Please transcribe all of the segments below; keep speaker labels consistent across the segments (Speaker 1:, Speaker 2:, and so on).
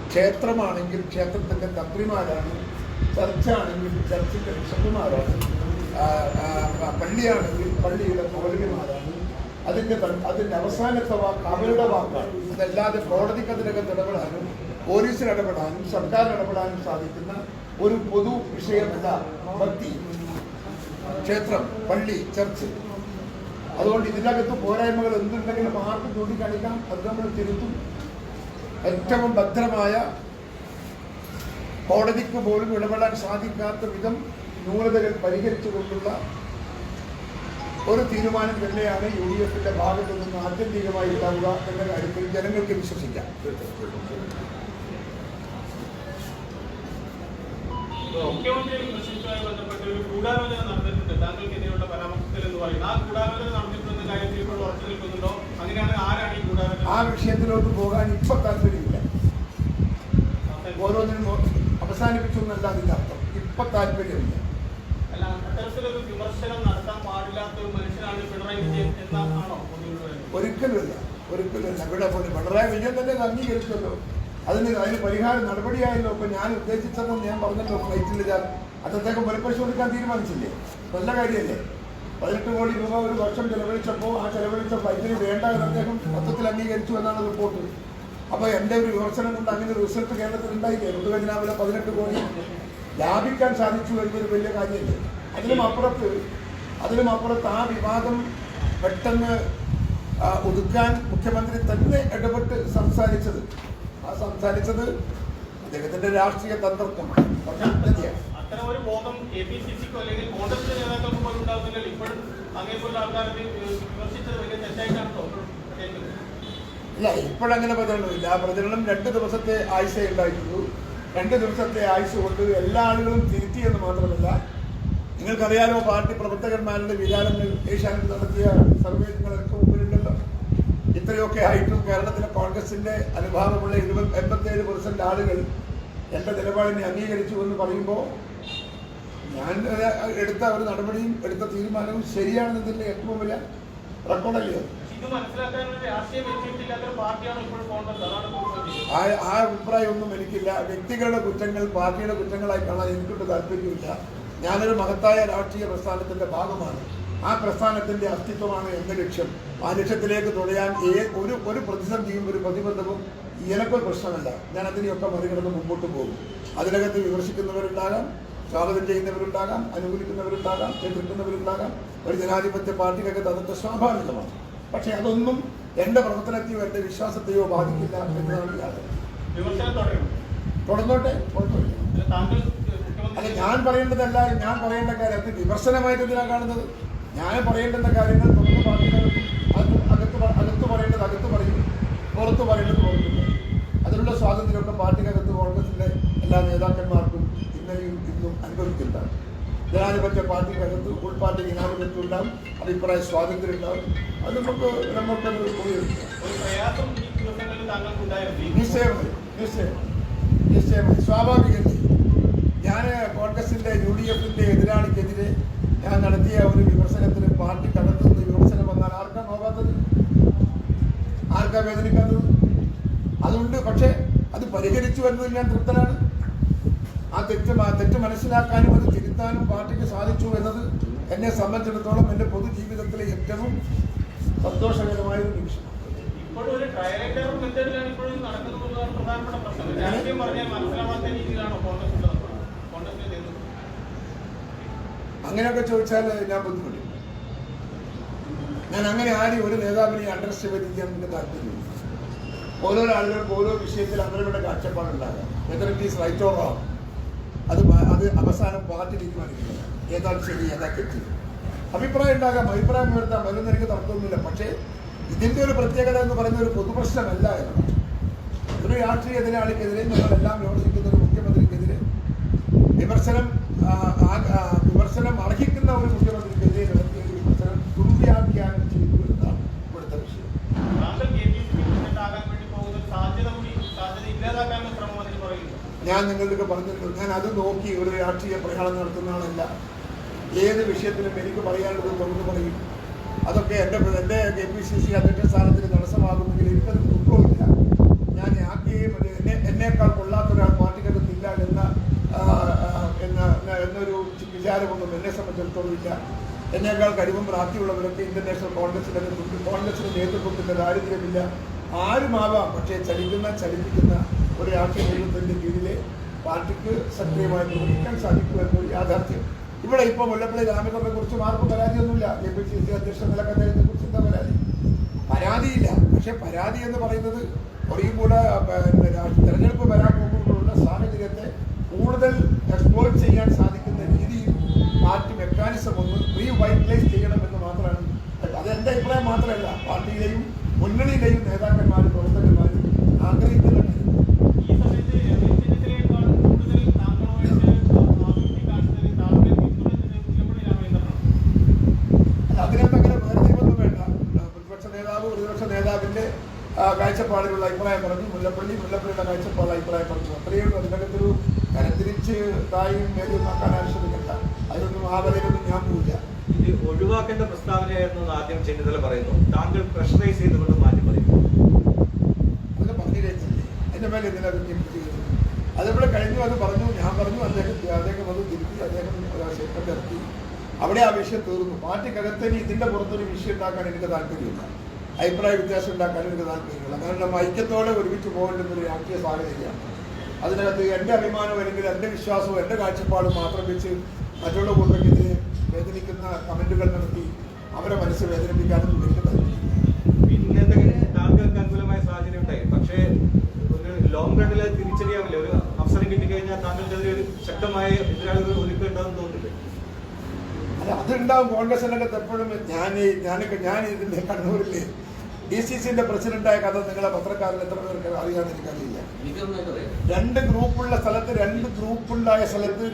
Speaker 1: ക്ഷേത്രമാണെങ്കിൽ ക്ഷേത്രത്തിൻ്റെ തന്ത്രിമാരാണ്, ചർച്ചാണെങ്കിൽ ചർച്ചിൻ്റെ ബിഷപ്പുമാരാണ്, പള്ളിയാണെങ്കിൽ പള്ളിയുടെ പൗരന്മാരാണ്. അതിൻ്റെ അവസാനത്തെ വാക്ക് അവരുടെ വാക്കാണ്. അതല്ലാതെ കോടതിക്കതിനകത്ത് ഇടപെടാനും പോലീസിന് ഇടപെടാനും സർക്കാരിന് ഇടപെടാനും സാധിക്കുന്ന ഒരു പൊതു വിഷയമല്ല ഭക്തി, ക്ഷേത്രം, പള്ളി, ചർച്ച്. അതുകൊണ്ട് ഇതിനകത്ത് പോരായ്മകൾ എന്തുണ്ടെങ്കിലും ആർക്കും ചൂണ്ടിക്കാണിക്കാം, അത് നമ്മൾ തിരുത്തും. ഏറ്റവും ഭദ്രമായ, കോടതിക്ക് പോലും ഇടപെടാൻ സാധിക്കാത്ത വിധം ന്യൂനതകൾ പരിഹരിച്ചുകൊണ്ടുള്ള ഒരു തീരുമാനം തന്നെയാണ് UDFിന്റെ ഭാഗത്തു നിന്ന് ആത്യന്തികമായി ഉണ്ടാവുക എന്ന കാര്യത്തിൽ ജനങ്ങൾക്ക് വിശ്വസിക്കാം.
Speaker 2: മുഖ്യമന്ത്രി വിമർശിച്ചതുമായി ബന്ധപ്പെട്ട് ഒരു ഗൂഢാലോചന നടന്നിട്ടുണ്ട് താങ്കൾക്കെതിരെയുള്ള പരാമർശത്തിൽ എന്ന് പറയുന്നത്. ആ ഗൂഢാലോചന നടന്നിട്ടുണ്ടെന്ന കാര്യത്തിൽ ഇപ്പോൾ ഉറച്ചു നിൽക്കുന്നുണ്ടോ? അങ്ങനെയാണ് ആരാണ് ഈ ഗൂഢാലോചന? ആ
Speaker 1: വിഷയത്തിലോട്ട് പോകാൻ ഇപ്പൊ താല്പര്യമില്ല. ഓരോന്നിനും അവസാനിപ്പിച്ചു എന്നല്ല അതിന്റെ അർത്ഥം. ഇപ്പൊ താല്പര്യമില്ല.
Speaker 2: അല്ല, അത്തരത്തിലൊരു വിമർശനം നടത്താൻ പാടില്ലാത്ത ഒരു മനുഷ്യനാണ് പിണറായി വിജയൻ എന്നാണോ?
Speaker 1: ഒരിക്കലുമില്ല. ഇവിടെ പിണറായി വിജയൻ തന്നെ അംഗീകരിച്ചല്ലോ. അതിന് പരിഹാര നടപടിയായല്ലോ. ഇപ്പൊ ഞാൻ ഉദ്ദേശിച്ചതെന്ന് ഞാൻ പറഞ്ഞല്ലോ, ഫ്ലൈറ്റിൽ അദ്ദേഹം പുനഃപരിശോധിക്കാൻ തീരുമാനിച്ചില്ലേ? നല്ല കാര്യമല്ലേ? 18 കോടി രൂപ ഒരു വർഷം ചെലവഴിച്ചപ്പോൾ ആ ചെലവഴിച്ച ഫ്ലൈറ്റിന് വേണ്ട എന്ന് അദ്ദേഹം മൊത്തത്തിൽ അംഗീകരിച്ചു എന്നാണ് റിപ്പോർട്ട്. അപ്പോൾ എൻ്റെ ഒരു വിമർശനം കൊണ്ട് അങ്ങനെ ഒരു റിസൾട്ട് കേരളത്തിൽ ഉണ്ടായില്ലേ? പൊതുഖജനാവിലെ 18 കോടി ലാഭിക്കാൻ സാധിച്ചു എന്നൊരു വലിയ കാര്യമല്ലേ? അതിനുമപ്പുറത്ത് ആ വിവാദം പെട്ടെന്ന് ഒതുക്കാൻ മുഖ്യമന്ത്രി തന്നെ ഇടപെട്ട് സംസാരിച്ചത് അദ്ദേഹത്തിന്റെ രാഷ്ട്രീയ തന്ത്രത്വമാണ്.
Speaker 2: അത്തരം ഒരു ബോധം APCCക്കോ അല്ലെങ്കിൽ കോൺഗ്രസ് നേതാക്കൾക്കും പോലും ഉണ്ടാകുന്നില്ലല്ലോ. ഇപ്പോഴും അങ്ങേക്കുള്ള ആൾക്കാരെ വിമർശിച്ചത് വലിയ തെറ്റായിട്ടാണോ?
Speaker 1: ഇല്ല, ഇപ്പോഴങ്ങനെ പ്രചരണമില്ല. ആ പ്രചരണം 2 ദിവസത്തെ ആയുസേ ഉണ്ടായിട്ടുള്ളൂ. 2 ദിവസത്തെ ആയുസ് കൊണ്ട് എല്ലാ ആളുകളും തിരുത്തിയെന്ന് മാത്രമല്ല, നിങ്ങൾക്കറിയാലോ പാർട്ടി പ്രവർത്തകന്മാരുടെ വികാരങ്ങൾ ഏഷ്യാനെറ്റ് നടത്തിയ സർവേ നിങ്ങളൊക്കെ മുമ്പിലുണ്ടല്ലോ. ഇത്രയൊക്കെ ആയിട്ടും കേരളത്തിലെ കോൺഗ്രസിന്റെ അനുഭാവമുള്ള 87% ആളുകൾ എൻ്റെ നിലപാടിനെ അംഗീകരിച്ചു എന്ന് പറയുമ്പോൾ ഞാൻ എടുത്ത ഒരു നടപടിയും എടുത്ത തീരുമാനവും ശരിയാണെന്നതിൻ്റെ ഏറ്റവും വലിയ റെക്കോർഡല്ലേ? ആ അഭിപ്രായമൊന്നും എനിക്കില്ല. വ്യക്തികളുടെ കുറ്റങ്ങൾ പാർട്ടിയുടെ കുറ്റങ്ങളായി കാണാൻ എനിക്കൊട്ട് താല്പര്യമില്ല. ഞാനൊരു മഹത്തായ രാഷ്ട്രീയ പ്രസ്ഥാനത്തിന്റെ ഭാഗമാണ്. ആ പ്രസ്ഥാനത്തിന്റെ അസ്തിത്വമാണ് എൻ്റെ ലക്ഷ്യം. ആ ലക്ഷ്യത്തിലേക്ക് തുഴയാൻ ഒരു പ്രതിസന്ധിയും ഒരു പ്രതിബന്ധവും എനിക്കൊരു പ്രശ്നമല്ല. ഞാൻ അതിനെയൊക്കെ മറികടന്ന് മുമ്പോട്ട് പോകും. അതിനകത്ത് വിമർശിക്കുന്നവരുണ്ടാകാം, സ്വാഗതം ചെയ്യുന്നവരുണ്ടാകാം, അനുകൂലിക്കുന്നവരുണ്ടാകാം, എതിർക്കുന്നവരുണ്ടാകാം. ഒരു ജനാധിപത്യ പാർട്ടിക്കകത്ത് അതൊക്കെ സ്വാഭാവികമാണ്. പക്ഷെ അതൊന്നും എൻ്റെ പ്രവർത്തനത്തെയോ എൻ്റെ വിശ്വാസത്തെയോ ബാധിക്കില്ല എന്നതാണ് യാതൊരു. തുടർന്നോട്ടെ. അല്ല, ഞാൻ പറയേണ്ടതല്ല, ഞാൻ പറയേണ്ട കാര്യം അത് വിമർശനമായിട്ട് എന്തിനാണ് കാണുന്നത്? ഞാൻ പറയേണ്ടുന്ന കാര്യങ്ങൾ തുറന്ന് പാർട്ടിക്കകത്തും അകത്ത് പറയേണ്ടത് അകത്ത് പറയും, പുറത്ത് പറയേണ്ടത് പുറത്ത് പറയും. അതിനുള്ള സ്വാതന്ത്ര്യമൊക്കെ പാർട്ടിക്കകത്ത് കോൺഗ്രസിൻ്റെ എല്ലാ നേതാക്കന്മാർക്കും ഇന്നലെയും ഇന്നും അനുഭവിക്കുന്നതാണ്. ജനാധിപത്യ പാർട്ടിക്കകത്ത് ഉൾപാർട്ടി ജനാധിപത്യം ഉണ്ടാവും, അഭിപ്രായ സ്വാതന്ത്ര്യം ഉണ്ടാവും. അത് നമുക്കത് നിശ്ചയമായി സ്വാഭാവികല്ലേ. ഞാൻ കോൺഗ്രസിൻ്റെ UDFിൻ്റെ എതിരാളിക്കെതിരെ ഞാൻ നടത്തിയ ഒരു വിമർശനത്തിന് പാർട്ടിക്കകത്തുനിന്ന് വിമർശനം വന്നാൽ ആർക്കാ നോക്കാത്തത്? ആർക്കാ വേദനിക്കാത്തത്? അതുകൊണ്ട് പക്ഷേ അത് പരിഹരിച്ചു എന്നതിൽ ഞാൻ തൃപ്തനാണ്. ആ തെറ്റ് മനസ്സിലാക്കാനും അത് തിരുത്താനും പാർട്ടിക്ക് സാധിച്ചു എന്നത് എന്നെ സംബന്ധിച്ചിടത്തോളം എൻ്റെ പൊതുജീവിതത്തിലെ ഏറ്റവും സന്തോഷകരമായ ഒരു നിമിഷം. അങ്ങനെയൊക്കെ ചോദിച്ചാൽ ഞാൻ ബുദ്ധിമുട്ടി. ഞാൻ അങ്ങനെ ആരെയും ഒരു നേതാവിനെ അണ്ടർ എസ്റ്റിമേറ്റ് ചെയ്യാൻ എനിക്ക് താല്പര്യമില്ല. ഓരോ ആളുകൾക്ക് ഓരോ വിഷയത്തിൽ അവരുടെ കാഴ്ചപ്പാടുണ്ടാകാം. Whether it is right or wrong, അത് അവസാനം പാർട്ടി തീരുമാനിക്കുന്നത്. ഏതാണ് ശരി, ഏതാ തെറ്റ്. അഭിപ്രായം ഉണ്ടാകാം, അഭിപ്രായം ഉയർത്താം, അതിലൊന്നും എനിക്ക് തർക്കമൊന്നുമില്ല. പക്ഷേ ഇതിൻ്റെ ഒരു പ്രത്യേകത എന്ന് പറയുന്ന ഒരു പൊതുപ്രശ്നമല്ല എന്നതാണ്. ഒരു രാഷ്ട്രീയ എതിരാളിക്കെതിരെ ഞങ്ങളെല്ലാം വിമർശിക്കുന്ന ഒരു മുഖ്യമന്ത്രിക്കെതിരെ വിമർശനം അർഹിക്കുന്ന ഒരു മുഖ്യമന്ത്രിക്കെതിരെ നടത്തിയ ഒരു വിമർശനം ദുർവ്യാഖ്യാനം ചെയ്തു എന്നതാണ് ഇവിടുത്തെ വിഷയം. ഞാൻ നിങ്ങളുടെ പറഞ്ഞിട്ടുണ്ട്, ഞാൻ അത് നോക്കി ഒരു രാഷ്ട്രീയ പ്രയാണം നടത്തുന്ന ആളല്ല. ഏത് വിഷയത്തിലും എനിക്ക് പറയാനുള്ളത് തുറന്നു പറയും. അതൊക്കെ എൻ്റെ KPCC അധ്യക്ഷ സ്ഥാനത്തിന് തടസ്സമാകുമെങ്കിൽ എനിക്കത് ദുഃഖമില്ല. ഞാൻ എന്നേക്കാൾ വിചാരമൊന്നും എന്നെ സംബന്ധിച്ചിടത്തോളം ഇല്ല. എന്നേക്കാൾ കഴിവും പ്രാപ്തിയുള്ളവരൊക്കെ ഇന്ത്യൻ നാഷണൽ കോൺഗ്രസിനകത്തുണ്ട്. കോൺഗ്രസിന് നേതൃത്വത്തിൻ്റെ ദാരിദ്ര്യമില്ല. ആരുമാവാം. പക്ഷേ ചലിപ്പിക്കുന്ന ഒരു രാഷ്ട്രീയ നേതൃത്വത്തിൻ്റെ കീഴിലെ പാർട്ടിക്ക് സക്രിയമായി പ്രവർത്തിക്കാൻ സാധിക്കുക എന്നൊരു യാഥാർത്ഥ്യം. ഇവിടെ ഇപ്പോൾ മുല്ലപ്പള്ളി രാമചന്ദ്രനെ കുറിച്ച് ആർക്കും പരാതിയൊന്നുമില്ല. KPCC അധ്യക്ഷ നിലക്ക് അദ്ദേഹത്തെ കുറിച്ച് എന്താ പരാതിയില്ല. പക്ഷെ പരാതി എന്ന് പറയുന്നത് കുറേയും കൂടെ തെരഞ്ഞെടുപ്പ് വരാൻ പോകുമ്പോഴുള്ള സാഹചര്യത്തെ കൂടുതൽ എക്സ്പ്ലോയിറ്റ് ചെയ്യാൻ സാധിക്കുന്ന രീതിയിൽ പാർട്ടി മെക്കാനിസം ഒന്ന് റീവൈറ്റലൈസ് ചെയ്യണമെന്ന് മാത്രമാണ്. അത് എൻ്റെ അഭിപ്രായം മാത്രമല്ല, പാർട്ടിയിലെയും മുന്നണിയിലെയും നേതാക്കന്മാരും പ്രവർത്തകന്മാരും ആഗ്രഹിക്കുന്ന കാര്യം.
Speaker 2: ഈ സമയത്ത് രമേശിനെതിരെക്കാൾ കൂടുതൽ താങ്കളുമായിട്ട് ആസക്തി കാണിച്ചത് താങ്കളെ പിന്തുണച്ചത് മുല്ലപ്പള്ളി രാമചന്ദ്രനാണ്.
Speaker 1: അതിനകത്ത് അങ്ങനെ വേർതിരിവൊന്നും വേണ്ട. പ്രതിപക്ഷ നേതാവിൻ്റെ കാഴ്ചപ്പാടിലുള്ള അഭിപ്രായം പറഞ്ഞു, മുല്ലപ്പള്ളിയുടെ കാഴ്ചപ്പാടുള്ള അഭിപ്രായം പറഞ്ഞു. അത്രയും അതിനകത്തൊരു തരംതിരിച്ച് തായും മേലും നോക്കാൻ ആവശ്യമില്ല. അതിനൊന്നും ആ വരയിലൊന്നും ഞാൻ പോവില്ല.
Speaker 3: ഇത് ഒഴിവാക്കേണ്ട പ്രസ്താവനയായിരുന്നു ആദ്യം ചെന്നിത്തല പറയുന്നു. താങ്കൾ പ്രഷറൈസ് ചെയ്തുകൊണ്ട് മാറ്റി പറയുന്നു.
Speaker 1: അതൊക്കെ പറഞ്ഞില്ലേ, അതിൻ്റെ മേലെ എന്തിനാണ് ചെയ്യുന്നത്? അതിവിടെ കഴിഞ്ഞു, അത് പറഞ്ഞു, ഞാൻ പറഞ്ഞു, അദ്ദേഹം അത് തിരുത്തി, അദ്ദേഹം സ്റ്റേറ്റ്മെന്റ് ഇറക്കി. അവിടെ ആ വിഷയം തീർന്നു. പാർട്ടിക്കകത്തേക്ക് ഇതിൻ്റെ പുറത്തൊരു വിഷയം ഉണ്ടാക്കാൻ എനിക്ക് താല്പര്യമില്ല. അഭിപ്രായ വ്യത്യാസം ഉണ്ടാക്കാൻ എനിക്ക് താല്പര്യമില്ല. കാരണം ഐക്യത്തോടെ ഒരുമിച്ച് പോകേണ്ടുന്നൊരു രാഷ്ട്രീയ സാഹചര്യമാണ്. അതിനകത്ത് എൻ്റെ അഭിമാനം അല്ലെങ്കിൽ എൻ്റെ വിശ്വാസവും എൻ്റെ കാഴ്ചപ്പാടും മാത്രം വെച്ച് മറ്റുള്ള കൂട്ടർക്കെതിരെ വേദനിക്കുന്ന കമൻറ്റുകൾ നടത്തി അവരെ മനസ്സ് വേദനിപ്പിക്കാനൊന്നും എനിക്ക് താല്പര്യമില്ല.
Speaker 3: പിന്നെ താങ്കൾക്ക് അനുകൂലമായ സാഹചര്യം ഉണ്ടായി. പക്ഷേ ഒരു ലോങ് റണ്ണിൽ തിരിച്ചറിയാവില്ല. ഒരു അവസരം കിട്ടിക്കഴിഞ്ഞാൽ താങ്കൾക്കെതിരെ ഒരു ശക്തമായ എതിരാളികൾ ഒരുക്കുണ്ടാവും തോന്നുന്നില്ല.
Speaker 1: അല്ല, അതുണ്ടാവും. കോൺഗ്രസിനകത്ത് എപ്പോഴും ഞാൻ ഇതിൻ്റെ കണ്ണൂരിൽ DCCന്റെ പ്രസിഡന്റായ കഥ നിങ്ങളെ പത്രക്കാരിൽ എത്ര പേർക്ക് അറിയാമെന്ന് എനിക്കറിയില്ല. രണ്ട് ഗ്രൂപ്പുണ്ടായ സ്ഥലത്ത്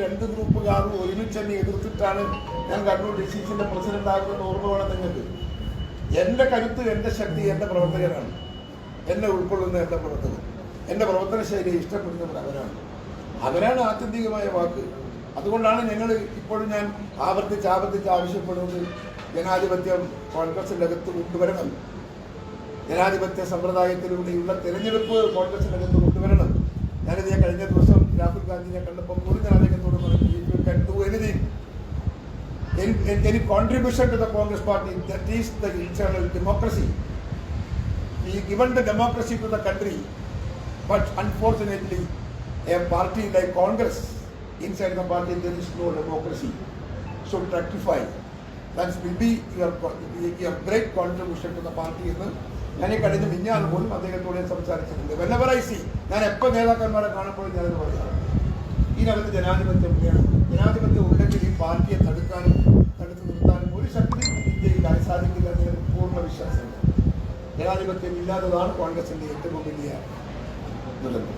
Speaker 1: രണ്ട് ഗ്രൂപ്പുകാരും ഒരുമിച്ച് എന്നെ എതിർത്തിട്ടാണ് ഞാൻ കണ്ണൂർ DCCന്റെ പ്രസിഡന്റ് ആകുമെന്ന് ഓർമ്മ വേണം നിങ്ങൾക്ക്. എൻ്റെ കരുത്ത്, എൻ്റെ ശക്തി എൻ്റെ പ്രവർത്തകരാണ്. എന്നെ ഉൾക്കൊള്ളുന്ന എൻ്റെ പ്രവർത്തകർ, എൻ്റെ പ്രവർത്തന ശൈലിയെ ഇഷ്ടപ്പെടുന്നവർ അവരാണ് ആത്യന്തികമായ വാക്ക്. അതുകൊണ്ടാണ് ഞങ്ങൾ ഇപ്പോഴും ഞാൻ ആവർത്തിച്ച് ആവശ്യപ്പെടുന്നത്, ജനാധിപത്യം കോൺഗ്രസിൻ്റെ അകത്ത് കൊണ്ടുവരണം. ജനാധിപത്യ സമ്പ്രദായത്തിലൂടെയുള്ള തെരഞ്ഞെടുപ്പ് കോൺഗ്രസിൻ്റെ അകത്ത് കൊണ്ടുവരണം. ഞാനിത് കഴിഞ്ഞ ദിവസം രാഹുൽ ഗാന്ധിനെ കണ്ടപ്പോൾ പോലും ഞാൻ അദ്ദേഹത്തോട് പറഞ്ഞു, you can do anything, any contribution to the Congress party, that is the internal democracy. We given the democracy to the country, but unfortunately a party like Congress, inside the party there is no democracy. So rectify. That will be your great contribution to the party. ഞാൻ ഈ കഴിഞ്ഞ മിഞ്ഞാൽ പോലും അദ്ദേഹത്തോടെ സംസാരിച്ചിട്ടുണ്ട്. Whenever I see, ഞാൻ എപ്പോൾ നേതാക്കന്മാരെ കാണുമ്പോഴും ഞാനത് പറയാം, ഇതിനകത്ത് ജനാധിപത്യം വേണം. ജനാധിപത്യം ഉണ്ടെങ്കിൽ ഈ പാർട്ടിയെ തടുത്തു നിർത്താനും ഒരു ശക്തി ഇന്ത്യയിൽ സാധിക്കില്ല എന്ന് പൂർണ്ണ വിശ്വാസമുണ്ട്. ജനാധിപത്യം ഇല്ലാത്തതാണ് കോൺഗ്രസിന്റെ ഏറ്റവും വലിയ ദുരന്തം.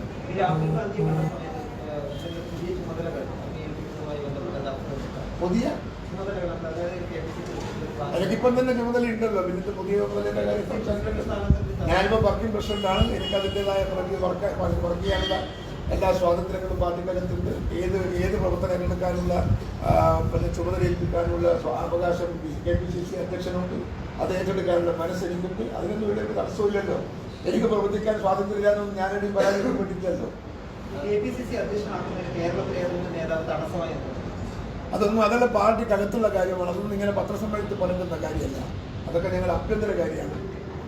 Speaker 1: പുതിയ എനിക്കിപ്പം തന്നെ ചുമതല ഉണ്ടല്ലോ. പിന്നെ പുതിയ ചുമതലയുടെ കാര്യം സംസാരിക്കേണ്ടത്. ഞാനിപ്പോൾ വർക്കിംഗ് പ്രസിഡന്റാണ്. എനിക്ക് അതിൻ്റെതായ വർക്ക് ചെയ്യാനുള്ള എല്ലാ സ്വാതന്ത്ര്യങ്ങളും പാർട്ടിക്കകത്തുണ്ട്. ഏത് പ്രവർത്തനം എടുക്കാനുള്ള പിന്നെ ചുമതല ഏൽപ്പിക്കാനുള്ള അവകാശം KPCC അധ്യക്ഷനുണ്ട്. അത് ഏറ്റെടുക്കാനുള്ള മനസ്സെനിക്കുണ്ട്. അതിനൊന്നും ഇവിടെ ഒരു തടസ്സമില്ലല്ലോ. എനിക്ക് പ്രവർത്തിക്കാൻ സ്വാതന്ത്ര്യമില്ലാന്നൊന്നും ഞാനൊരു പരാതിപ്പെട്ടില്ലല്ലോ.
Speaker 4: KPCC അധ്യക്ഷനാകുന്നതിന് കേരളത്തിലെ ഏതെങ്കിലും നേതാവ് തടസ്സമായി?
Speaker 1: അതെല്ലാം പാർട്ടിക്കകത്തുള്ള കാര്യമാണ്. അതൊന്നും ഇങ്ങനെ പത്രസമ്മേളനത്തിൽ പറയുന്ന കാര്യമല്ല. അതൊക്കെ ഞങ്ങൾ ആഭ്യന്തര കാര്യമാണ്.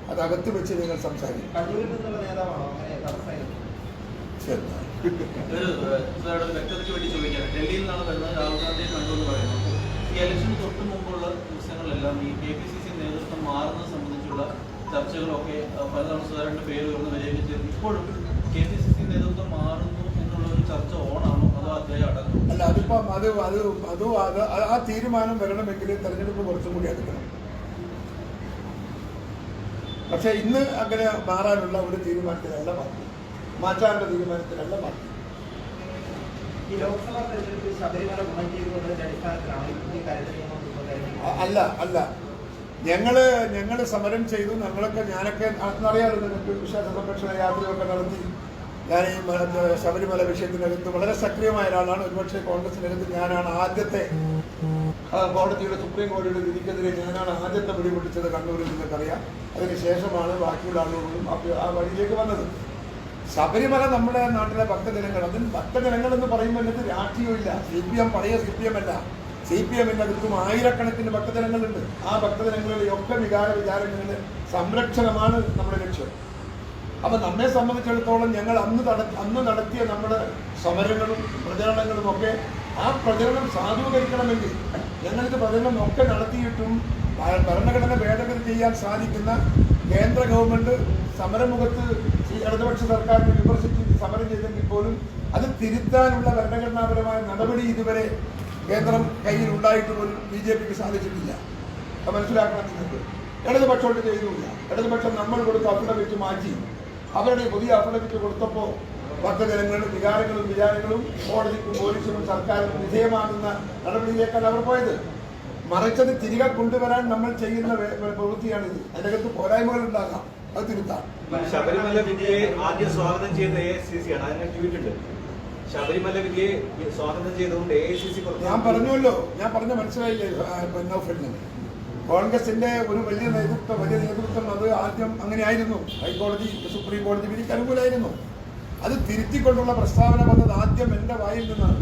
Speaker 1: അത് അകത്ത് വെച്ച് നിങ്ങൾ സംസാരിക്കും.
Speaker 4: കണ്ണൂരിൽ നിന്നുള്ള നേതാവാണോ അങ്ങനെ തടസ്സമായത്?
Speaker 1: ശരി,
Speaker 5: വ്യക്തതയ്ക്ക് വേണ്ടി ചോദിക്കാം. ഡൽഹിയിൽ നിന്നാണ് വരുന്നത്. രാഹുൽ ഗാന്ധിയെ കണ്ടു എന്ന് പറയുന്നത് ഈ ഇലക്ഷന് തൊട്ട് മുമ്പുള്ള ദിവസങ്ങളിലെല്ലാം ഈ KPCC നേതൃത്വം മാറുന്നത് സംബന്ധിച്ചുള്ള ചർച്ചകളൊക്കെ പലതവണ സുധാകരന്റെ പേര് ഉയർന്നു വരികയും ചെയ്തു. ഇപ്പോഴും KPCC നേതൃത്വം മാറുന്നു എന്നുള്ള ഒരു ചർച്ച ഓണാണോ അതോ അദ്ദേഹം അടങ്ങും?
Speaker 1: അല്ല, അതിപ്പം ആ തീരുമാനം വരണമെങ്കിൽ തെരഞ്ഞെടുപ്പ് കുറച്ചും കൂടി എടുക്കണം. പക്ഷെ ഇന്ന് അങ്ങനെ മാറാനുള്ള ഒരു തീരുമാനത്തിലല്ല പാർട്ടി, മാറ്റാനുള്ള തീരുമാനത്തിലല്ല പാർട്ടി.
Speaker 4: ഈ ലോക്സഭാ തെരഞ്ഞെടുപ്പിൽ ശബരിമല ഗുണം ചെയ്തുകൊണ്ടതിന്റെ അടിസ്ഥാനത്തിലാണ് ഈ കാര്യത്തിൽ
Speaker 1: അല്ല ഞങ്ങള് സമരം ചെയ്തു. ഞാനൊക്കെ അറിയാലോ, നിങ്ങൾക്ക് വിശ്വാസ സംരക്ഷണ യാത്രയൊക്കെ നടത്തി. ഞാൻ ഈ ശബരിമല വിഷയത്തിനകത്ത് വളരെ സക്രിയമായ ഒരാളാണ്. ഒരുപക്ഷെ കോൺഗ്രസിനകത്ത് ഞാനാണ് ആദ്യത്തെ സുപ്രീം കോടതിയുടെ വിധിക്കെതിരെ ഞാനാണ് ആദ്യത്തെ പിടിപൊട്ടിച്ചത് കണ്ണൂരിൽ. നിങ്ങൾക്കറിയാം. അതിനുശേഷമാണ് ബാക്കിയുള്ള ആളുകളും ആ വഴിയിലേക്ക് വന്നത്. ശബരിമല നമ്മുടെ നാട്ടിലെ ഭക്തജനങ്ങൾ, അതിന് ഭക്തജനങ്ങൾ എന്ന് പറയുമ്പോൾ രാഷ്ട്രീയമില്ല. CPM പഴയ CPM അല്ല. CPM-നകത്തും ആയിരക്കണക്കിന് ഭക്തജനങ്ങളുണ്ട്. ആ ഭക്തജനങ്ങളിലെയൊക്കെ വിചാരങ്ങളുടെ സംരക്ഷണമാണ് നമ്മുടെ ലക്ഷ്യം. അപ്പൊ നമ്മെ സംബന്ധിച്ചിടത്തോളം ഞങ്ങൾ അന്ന് നടത്തിയ നമ്മുടെ സമരങ്ങളും പ്രചരണങ്ങളും ഒക്കെ ആ പ്രചരണം സാധൂകരിക്കണമെങ്കിൽ ഞങ്ങൾക്ക് പ്രചരണം ഒക്കെ നടത്തിയിട്ടും ഭരണഘടന ഭേദഗതി ചെയ്യാൻ സാധിക്കുന്ന കേന്ദ്ര ഗവൺമെന്റ് സമരമുഖത്ത് ഇടതുപക്ഷ സർക്കാരിനെ വിമർശിച്ച് സമരം ചെയ്തെങ്കിൽ പോലും അത് തിരുത്താനുള്ള ഭരണഘടനാപരമായ നടപടി ഇതുവരെ കേന്ദ്രം കയ്യിൽ ഉണ്ടായിട്ട് പോലും BJPക്ക് സാധിച്ചിട്ടില്ല. അത് മനസ്സിലാക്കണം. നിങ്ങൾക്ക് ഇടതുപക്ഷോട്ട് ചെയ്തില്ല. ഇടതുപക്ഷം നമ്മൾ കൊടുത്ത അഫിഡവിറ്റ് മാറ്റി അവരുടെ പുതിയ അഫിഡവിറ്റ് കൊടുത്തപ്പോൾ ഭക്തജനങ്ങളും വിചാരങ്ങളും കോടതിക്കും പോലീസിനും സർക്കാരിനും വിധേയമാകുന്ന നടപടിയിലേക്കാണ് അവർ പോയത്. മറിച്ചത് തിരികെ കൊണ്ടുവരാൻ നമ്മൾ ചെയ്യുന്ന പ്രവൃത്തിയാണിത്. അതിനകത്ത് പോരായ്മകൾ ഉണ്ടാകാം, അത് തിരുത്താം.
Speaker 3: ശബരിമല വിധിയെ ആദ്യം സ്വാഗതം ചെയ്ത AICC ആണ്. അതിനെ ട്വീറ്റ് ഉണ്ട്. ശബരിമല വിധിയെ സ്വാഗതം ചെയ്തുകൊണ്ട് AICC
Speaker 1: ഞാൻ പറഞ്ഞ മനസ്സിലായില്ലേ നൗഫലിന്? കോൺഗ്രസിന്റെ ഒരു വലിയ നേതൃത്വം അത് ആദ്യം അങ്ങനെയായിരുന്നു. ഹൈക്കോടതി സുപ്രീം കോടതി വിധിക്ക് അനുകൂലമായിരുന്നു. അത് തിരുത്തിക്കൊണ്ടുള്ള പ്രസ്താവന വന്നത് ആദ്യം എന്റെ വായിൽ നിന്നാണ്.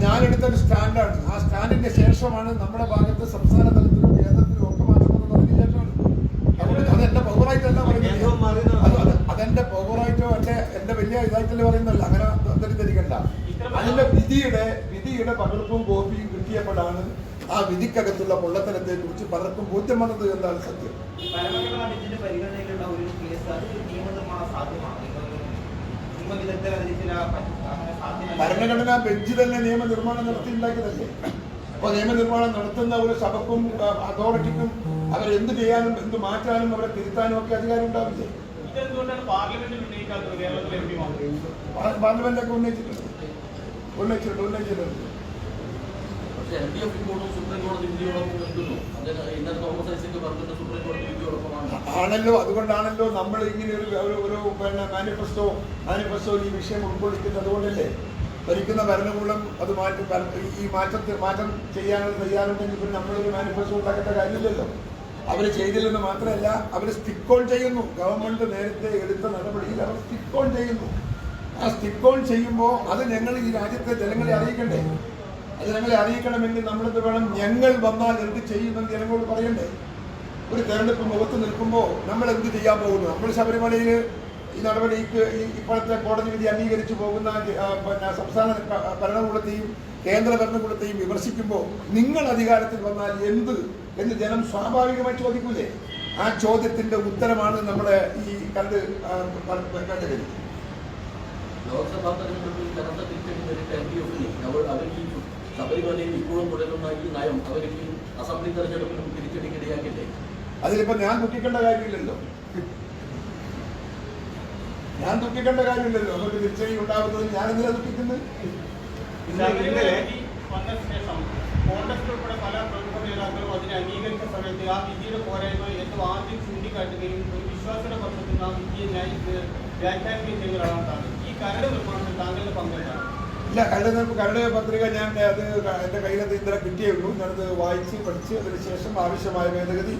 Speaker 1: ഞാനെടുത്തൊരു സ്റ്റാൻഡാണ്. ആ സ്റ്റാൻഡിന്റെ ശേഷമാണ് നമ്മുടെ ഭാഗത്ത് സംസ്ഥാന തലത്തിലും കേന്ദ്രത്തിലും ഒക്കെ മാറ്റം വന്നതിന് ശേഷമാണ്. അതെന്റെ പവറായിട്ടല്ല പറയുന്നത്. അതെന്റെ പവറായിട്ടോ എന്റെ വലിയ ഇതായിട്ടല്ലേ പറയുന്നല്ല. അങ്ങനെ തെറ്റിദ്ധരിക്കണ്ട. അതിന്റെ വിധിയുടെ പകർപ്പും കോപ്പിയും കിട്ടിയപ്പോഴാണ് ആ വിധിക്കകത്തുള്ള പൊള്ളത്തരത്തെ കുറിച്ച് പലർക്കും ബോധ്യം വന്നത് എന്നാണ് സത്യം.
Speaker 4: ഭരണഘടനാ ബെഞ്ചിന്റെ പരിഗണനയിലുള്ള ഒരു കേസ് അത് നിയമനിർമ്മാണം സാധ്യമാണ്.
Speaker 1: ഭരണഘടനാ ബെഞ്ച് തന്നെ നിയമനിർമ്മാണം നടത്തിയിട്ടുണ്ടാക്കിയതല്ലേ. അപ്പൊ നിയമനിർമ്മാണം നടത്തുന്ന ഒരു സഭക്കും അതോറിറ്റിക്കും അവരെന്ത് ചെയ്യാനും എന്ത് മാറ്റാനും അവരെ തിരുത്താനും ഒക്കെ അധികാരം ഉണ്ടാവില്ലേ? പാർലമെന്റൊക്കെ ഉന്നയിച്ചിട്ടുണ്ട്. ആണല്ലോ, അതുകൊണ്ടാണല്ലോ നമ്മൾ ഇങ്ങനെ ഒരു മാനിഫെസ്റ്റോ ഈ വിഷയം ഉൾക്കൊള്ളിക്കുന്നത്. അതുകൊണ്ടല്ലേ ഭരിക്കുന്ന ഭരണകൂടം അത് മാറ്റം ചെയ്യാനുള്ള തയ്യാറുണ്ടെങ്കിൽ പിന്നെ നമ്മളൊരു മാനിഫെസ്റ്റോ ഉണ്ടാക്കേണ്ട കാര്യമില്ലല്ലോ. അവർ ചെയ്തില്ലെന്ന് മാത്രമല്ല, അവർ സ്റ്റിക്ക് ഓൺ ചെയ്യുന്നു. ഗവൺമെന്റ് നേരത്തെ എടുത്ത നടപടിയിൽ അവർ സ്റ്റിക്ക് ഓൺ ചെയ്യുന്നു. ആ സ്റ്റിക്ക് ഓൺ ചെയ്യുമ്പോൾ അത് ഞങ്ങൾ ഈ രാജ്യത്തെ ജനങ്ങളെ അറിയിക്കണ്ടേ? അത് ജനങ്ങളെ അറിയിക്കണമെങ്കിൽ നമ്മളെന്ത് വേണം? ഞങ്ങൾ വന്നാൽ എന്ത് ചെയ്യുമെന്ന് ജനങ്ങളോട് പറയണ്ടേ? ഒരു തെരഞ്ഞെടുപ്പ് മുഖത്ത് നിൽക്കുമ്പോൾ നമ്മൾ എന്ത് ചെയ്യാൻ പോകുന്നു? നമ്മൾ ശബരിമലയിൽ ഈ നടപടിക്ക് ഇപ്പോഴത്തെ കോടതി വിധി അംഗീകരിച്ചു പോകുന്ന സംസ്ഥാന ഭരണകൂടത്തെയും കേന്ദ്ര ഭരണകൂടത്തെയും വിമർശിക്കുമ്പോൾ നിങ്ങൾ അധികാരത്തിൽ വന്നാൽ എന്ന് ജനം സ്വാഭാവികമായി ചോദിക്കൂലേ? ആ ചോദ്യത്തിന്റെ ഉത്തരമാണ് നമ്മുടെ ഈ കണ്ടത്.
Speaker 6: ലോക്സഭാ തെരഞ്ഞെടുപ്പിൽ കനത്ത തിരിച്ചടി നേരിട്ട LDF ശബരിമലയിൽ ഇപ്പോഴും തുടരുന്ന ഈ നയം അവർക്ക് അസംബ്ലി തെരഞ്ഞെടുപ്പിലും തിരിച്ചടിക്കിടയാക്കില്ലേ?
Speaker 1: അതിലിപ്പോ ഞാൻ ദുഃഖിക്കേണ്ട കാര്യമില്ലല്ലോ. അവർക്ക് തിരിച്ചടി ഉണ്ടാകുന്നത് ഞാൻ എന്തിനാ ദുഃഖിക്കുന്നത്?
Speaker 2: കോൺഗ്രസ് ഉൾപ്പെടെ പല പ്രമുഖ നേതാക്കളും അതിനെ അംഗീകരിച്ച സമയത്ത് ആ വിധിയുടെ പോരായ്മ എന്ന് ആദ്യം ചൂണ്ടിക്കാട്ടുകയും ഒരു വിശ്വാസിയുടെ പക്ഷത്തിൽ ആ വിധിയെ വ്യാഖ്യാനിക്കുകയും ചെയ്തവരാണ് താങ്കൾ. ഈ കരട് നിർമ്മാണത്തിൽ താങ്കളുടെ പങ്കെടുത്താണ്?
Speaker 1: ഇല്ല, കരട് പത്രിക ഞാൻ അത് എൻ്റെ കയ്യിലത് ഇന്നലെ കിട്ടിയുള്ളൂ. ഞാനത് വായിച്ച് പഠിച്ച് അതിനുശേഷം ആവശ്യമായ ഭേദഗതി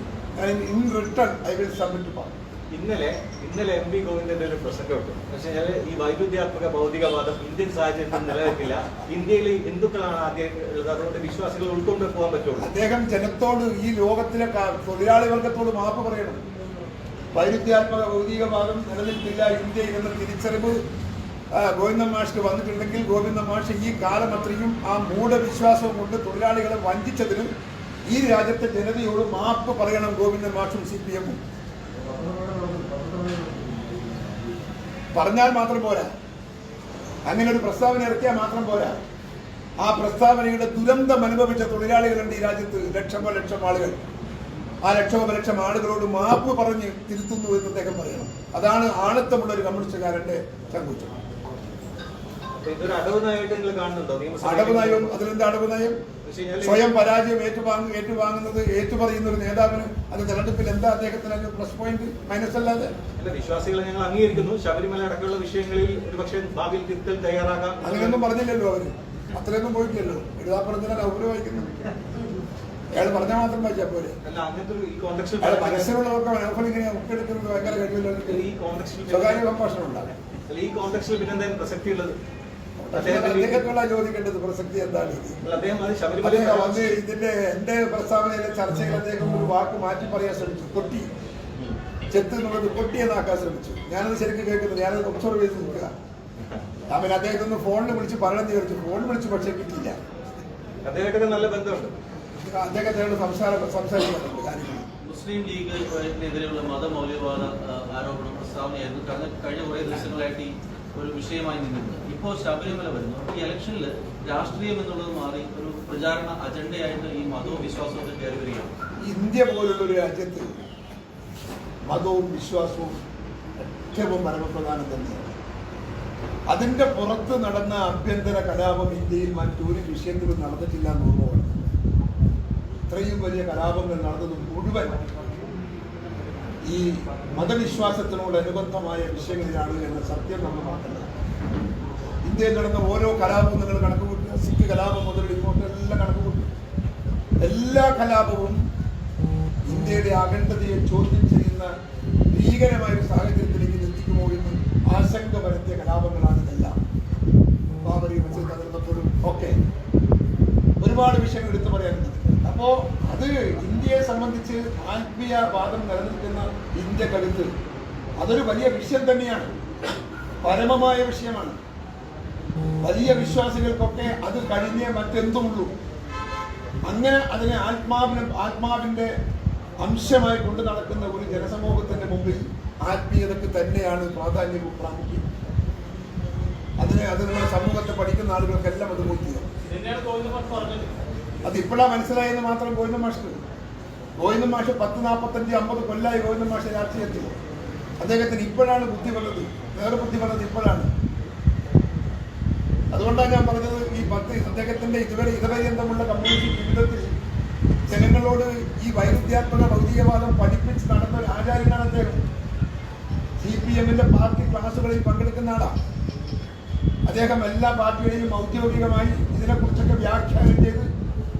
Speaker 1: in return I will submit to parliament.
Speaker 3: ഇന്നലെ MP ഗോവിന്ദന്റെ ഒരു പ്രസംഗമുണ്ട്. പക്ഷേ ഈ വൈരുദ്ധ്യാത്മക ഭൗതികവാദം ഇന്ത്യൻ സാഹചര്യത്തിൽ നിലനിൽക്കില്ല. ഇന്ത്യയിൽ ഹിന്ദുക്കളാണ് ആദ്യം ഉള്ളത്, അതുകൊണ്ട് വിശ്വാസികൾ ഉൾക്കൊണ്ട് പോകാൻ പറ്റുള്ളൂ.
Speaker 1: അദ്ദേഹം ജനത്തോട്, ഈ ലോകത്തിലെ തൊഴിലാളി വർഗത്തോട് മാപ്പ് പറയണം. വൈരുദ്ധ്യാത്മക ഭൗതികവാദം നിലനിൽക്കില്ല ഇന്ത്യയിൽ എന്ന തിരിച്ചറിവ് ഗോവിന്ദൻ മാഷിന് വന്നിട്ടുണ്ടെങ്കിൽ ഗോവിന്ദൻ മാഷ് ഈ കാലം അത്രയും ആ മൂഢവിശ്വാസവും കൊണ്ട് തൊഴിലാളികളെ വഞ്ചിച്ചതിനും ഈ രാജ്യത്തെ ജനതയോട് മാപ്പ് പറയണം ഗോവിന്ദൻ മാഷും CPM-ഉം. പറഞ്ഞാൽ മാത്രം പോരാ, അങ്ങനെ ഒരു പ്രസ്താവന ഇറക്കിയാൽ മാത്രം പോരാ. ആ പ്രസ്താവനയുടെ ദുരന്തം അനുഭവിച്ച തൊഴിലാളികളുണ്ട് ഈ രാജ്യത്ത്. ലക്ഷം ആളുകൾ. ആ ലക്ഷം ആളുകളോട് മാപ്പ് പറഞ്ഞ് തിരുത്തുന്നു എന്ന് അദ്ദേഹം പറയണം. അതാണ് ആണത്തമുള്ള ഒരു കമ്മ്യൂണിസ്റ്റുകാരന്റെ ചങ്കൂറ്റം.
Speaker 3: ഇതൊരു അടവ് നയമായിട്ട് നിങ്ങൾ കാണുന്നുണ്ടോ?
Speaker 1: അടവ് നയം, അതിലെന്താ അടവ് നയം? സ്വയം പരാജയം ഏറ്റുവാങ്ങുന്നത് ഏറ്റുപറയുന്ന ഒരു നേതാവിന് അത് തെരഞ്ഞെടുപ്പിൽ എന്താ അദ്ദേഹത്തിന് പ്ലസ് പോയിന്റ് മൈനസ് അല്ലാതെ?
Speaker 3: വിശ്വാസികളെ ഞങ്ങൾ അംഗീകരിക്കുന്നു. ശബരിമല അടക്കമുള്ള വിഷയങ്ങളിൽ ഒരുപക്ഷെ ഭാവിയിൽ തിരുത്തൽ തയ്യാറാക്കാം.
Speaker 1: അങ്ങനെയൊന്നും പറഞ്ഞില്ലല്ലോ അവര്. അത്രയൊന്നും പോയിട്ടില്ലല്ലോ. എഴുതാപ്പുറത്തിനാണ് അവര് വായിക്കുന്നത്. അയാൾ പറഞ്ഞാൽ മാത്രം വായിച്ചാൽ പോലെ. അയാൾ മനസ്സിലുള്ളവർക്ക് ഇങ്ങനെ ഒക്കെടുക്കുന്നത് ഭയങ്കര കഴിവില്ല. സ്വകാര്യ സംഭാഷണം ഉണ്ടാകും.
Speaker 3: ഈ കോൺടെക്സ്റ്റിൽ പിന്നെന്തായാലും പ്രസക്തിയുള്ളത്
Speaker 1: അദ്ദേഹത്തോടാ ചോദിക്കേണ്ടത് പ്രസക്തി എന്താണ് ഇത്?
Speaker 3: അദ്ദേഹം അത് ശബരിമല
Speaker 1: അദ്ദേഹം വന്ന് ഇതിന്റെ എന്റെ പ്രസ്താവനയിലെ ചർച്ചയിൽ അദ്ദേഹം ഒരു വാക്ക് മാറ്റി പറയാൻ ശ്രമിച്ചു. കൊട്ടി, ചെത്ത് എന്നുള്ളത് കൊട്ടി എന്നാക്കാൻ ശ്രമിച്ചു. ഞാനത് ശരിക്കും കേൾക്കുന്നത്, ഞാനത് ഒബ്സർവ് ചെയ്ത് നിൽക്കുക. അവൻ അദ്ദേഹത്തൊന്ന് ഫോണിൽ വിളിച്ച് പറയണമെന്ന് വിചാരിച്ചു. ഫോണിൽ വിളിച്ച് പക്ഷേ കിട്ടിയില്ല.
Speaker 3: അദ്ദേഹത്തിന് നല്ല ബന്ധമുണ്ട്.
Speaker 1: അദ്ദേഹത്തോട് സംസാരിക്കുന്നുണ്ട് കാര്യങ്ങൾ.
Speaker 5: മുസ്ലിം ലീഗിനെതിരെയുള്ള മതമൗലികവാദ ആരോപണം പ്രസ്താവനയായിരുന്നു കഴിഞ്ഞ കുറേ ദിവസങ്ങളായിട്ട് ഈ ഒരു വിഷയമായി നിന്നിരുന്നത്. ഇപ്പോൾ ശബരിമല വരുന്നു. ഈ ഇലക്ഷനിൽ രാഷ്ട്രീയം എന്നുള്ളത് മാറി ഒരു പ്രചാരണ അജണ്ടയായിട്ട് ഈ മതവും വിശ്വാസവും ഒക്കെ കയറി വരികയാണ്.
Speaker 1: ഇന്ത്യ പോലുള്ള ഒരു രാജ്യത്ത് മതവും വിശ്വാസവും ഏറ്റവും പരമപ്രധാനം തന്നെയാണ്. അതിന്റെ പുറത്ത് നടന്ന ആഭ്യന്തര കലാപം ഇന്ത്യയിൽ മറ്റൊരു വിഷയത്തിലും നടന്നിട്ടില്ല എന്നുള്ളതാണ്. ഇത്രയും വലിയ കലാപങ്ങൾ നടന്നത് മുഴുവൻ ഈ മതവിശ്വാസത്തിനോടനുബന്ധമായ വിഷയങ്ങളിലാണ് എന്ന സത്യം നമ്മൾ മാറ്റേണ്ടത്. ഇന്ത്യയിൽ നടന്ന ഓരോ കലാപവും നിങ്ങൾ കണക്ക് കൂട്ടുക. സിഖ് കലാപം മുതൽ ഇങ്ങോട്ട് എല്ലാം കണക്ക് കൂട്ടുക. എല്ലാ കലാപവും ഇന്ത്യയുടെ അഖണ്ഡതയെ ചോദ്യം ചെയ്യുന്ന ഭീകരമായ ഒരു സാഹചര്യത്തിലേക്ക് എത്തിക്കുമോ എന്ന് ആശങ്ക വരുത്തിയ കലാപങ്ങളാണ് ഇതെല്ലാം. ബാബരി മസ്ജിദ് തകർന്നപ്പോഴും ഒക്കെ ഒരുപാട് വിഷയങ്ങൾ എടുത്തു പറയാനുണ്ട്. അപ്പോ അത് ഇന്ത്യയെ സംബന്ധിച്ച് ആത്മീയവാദം നിലനിൽക്കുന്ന ഇന്ത്യക്കടുത്ത് അതൊരു വലിയ വിഷയം തന്നെയാണ്. പരമമായ വിഷയമാണ്. വലിയ വിശ്വാസികൾക്കൊക്കെ അത് കഴിഞ്ഞേ മറ്റെന്തുമുള്ളൂ. അങ്ങനെ അതിനെ ആത്മാവിന്റെ അംശമായി കൊണ്ടു നടക്കുന്ന ഒരു ജനസമൂഹത്തിന്റെ മുമ്പിൽ ആത്മീയതയ്ക്ക് തന്നെയാണ് പ്രാധാന്യവും പ്രാമുഖ്യം. അത് നമ്മുടെ സമൂഹത്തെ പഠിക്കുന്ന ആളുകൾക്കെല്ലാം അത് ബോധ്യം. അത് ഇപ്പോഴാണ് മനസ്സിലായെന്ന് മാത്രം ഗോവിന്ദൻ മാഷ് 10-45-50 കൊല്ലായി ഗോവിന്ദൻ മാഷ് രാഷ്ട്രീയത്തിൽ. അദ്ദേഹത്തിന് ഇപ്പോഴാണ് ബുദ്ധി വന്നത്. വേറെ ബുദ്ധി വന്നത് ഇപ്പോഴാണ്. അതുകൊണ്ടാണ് ഞാൻ പറഞ്ഞത്, അദ്ദേഹത്തിന്റെ ഇതുപര്യന്തമുള്ള കമ്മ്യൂണിസ്റ്റ് ജീവിതത്തിൽ ജനങ്ങളോട് ഈ വൈരുദ്ധ്യാത്മക ഭൗതികവാദം പഠിപ്പിച്ച് നടന്ന ഒരു ആചാര്യനാണ് അദ്ദേഹം. CPM-ന്റെ പാർട്ടി ക്ലാസുകളിൽ പങ്കെടുക്കുന്ന ആളാണ് അദ്ദേഹം. എല്ലാ പാർട്ടികളിലും ഔദ്യോഗികമായി ഇതിനെക്കുറിച്ചൊക്കെ വ്യാഖ്യാനം ചെയ്ത്